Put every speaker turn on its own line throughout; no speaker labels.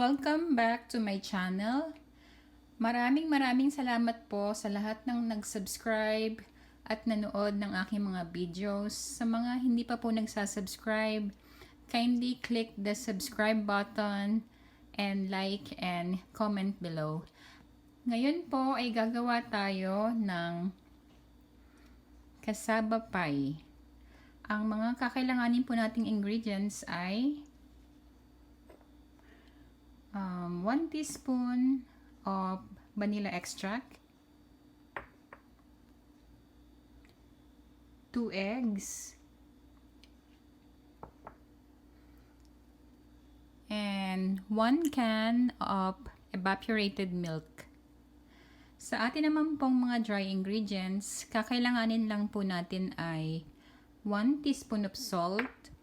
Welcome back to my channel. Maraming salamat po sa lahat ng nag-subscribe at nanood ng aking mga videos. Sa mga hindi pa po nagsasubscribe, kindly click the subscribe button and like and comment below. Ngayon po ay gagawa tayo ng Cassava Pie. Ang mga kakailanganin po nating ingredients ay 1 teaspoon of vanilla extract, 2 eggs, and 1 can of evaporated milk. Sa atin naman pong mga dry ingredients, kakailanganin lang po natin ay 1 teaspoon of salt,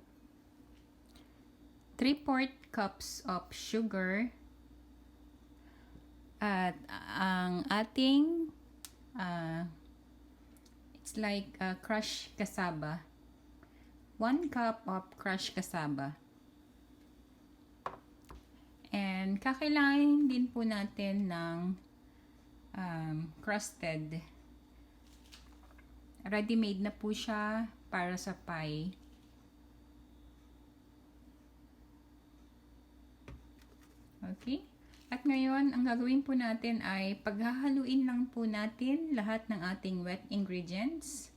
3/4 cups of sugar, at ang ating it's like crushed cassava, 1 cup of crushed cassava. And kakailangan din po natin ng crusted. Ready-made na po siya para sa pie. Okay? At ngayon, ang gagawin po natin ay paghahaluin lang po natin lahat ng ating wet ingredients.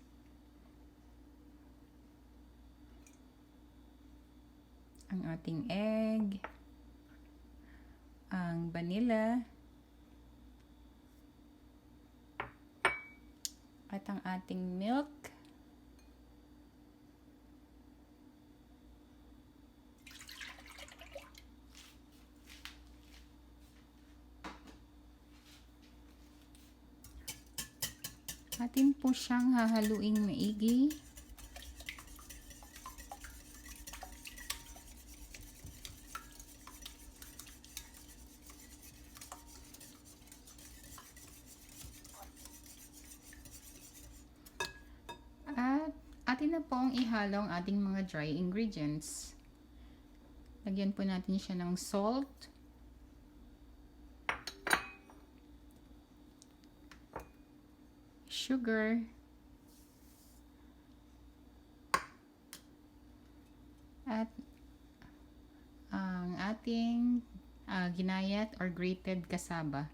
Ang ating egg, ang vanilla, at ang ating milk. Atin po siyang hahaluing maigi. At atin na pong ihalo ang ating mga dry ingredients. Lagyan po natin siya ng salt, sugar, at ang ating ginayat or grated cassava.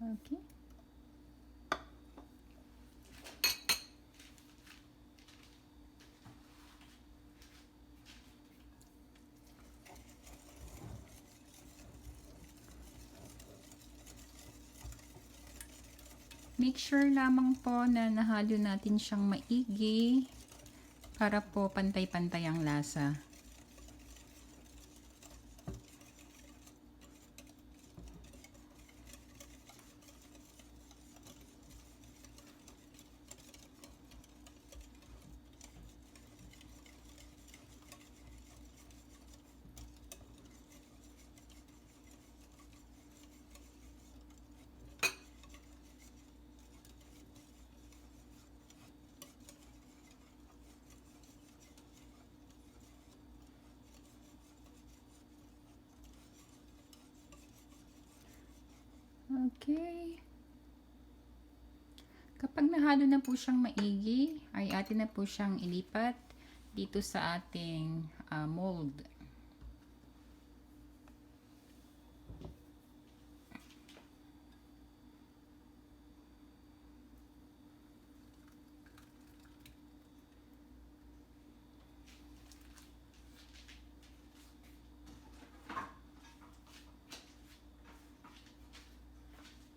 Okay. Make sure lamang po na nahalo natin siyang maigi para po pantay-pantay ang lasa. Okay. Kapag nahalo na po siyang maigi, ay atin na po siyang ilipat dito sa ating mold.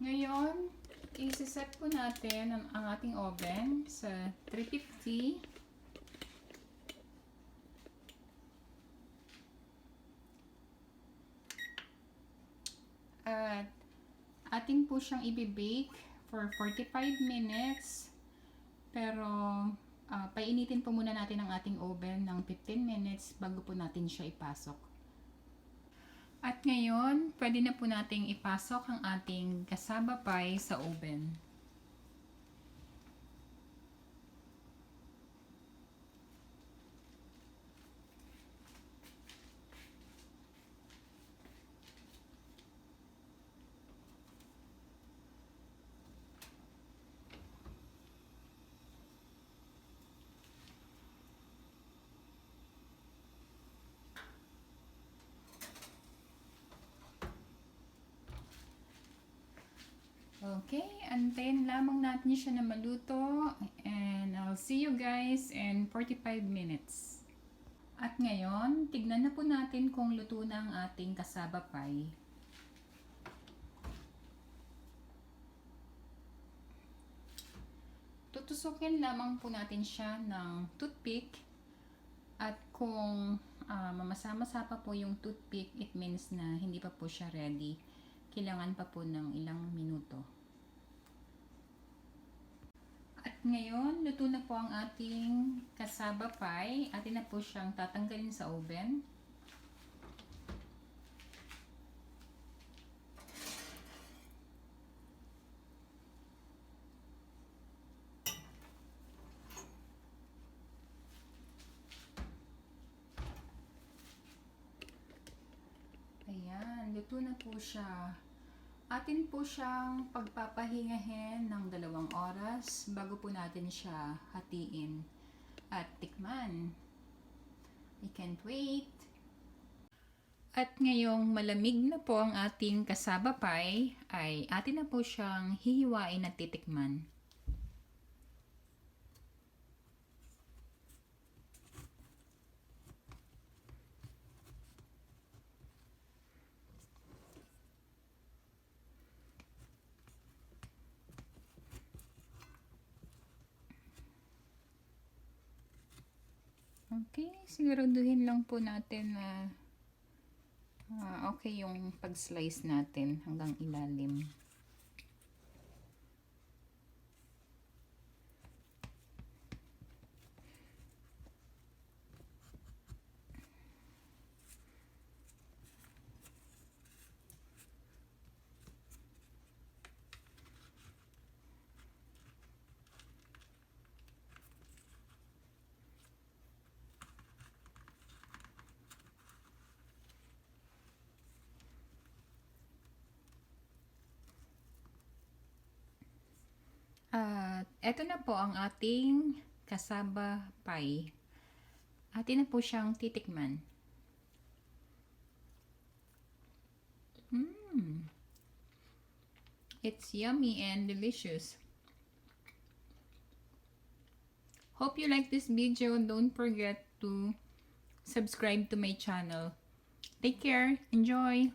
Ngayon, i-set po natin ang ating oven sa 350. At atin po siyang i-bake for 45 minutes. Pero painitin po muna natin ang ating oven ng 15 minutes bago po natin siya ipasok. At ngayon, pwede na po nating ipasok ang ating cassava pie sa oven. Okay, antayin lamang natin siya na maluto and I'll see you guys in 45 minutes. At ngayon, tignan na po natin kung luto na ang ating cassava pie. Tutusukin lamang po natin siya ng toothpick at kung mamasa-masa pa po yung toothpick, it means na hindi pa po siya ready. Kailangan pa po ng ilang minuto. At ngayon, luto na po ang ating cassava pie. Atin na po siyang tatanggalin sa oven. Ayan, luto na po siya. Atin po siyang pagpapahingahin ng 2 oras bago po natin siya hatiin at tikman. I can't wait! At ngayong malamig na po ang ating cassava pie, ay atin na po siyang hihiwain at titikman. Okay, siguraduhin lang po natin na okay yung pag-slice natin hanggang ilalim. At eto na po ang ating cassava pie. Atin na po siyang titikman. It's yummy and delicious. Hope you like this video. Don't forget to subscribe to my channel. Take care. Enjoy.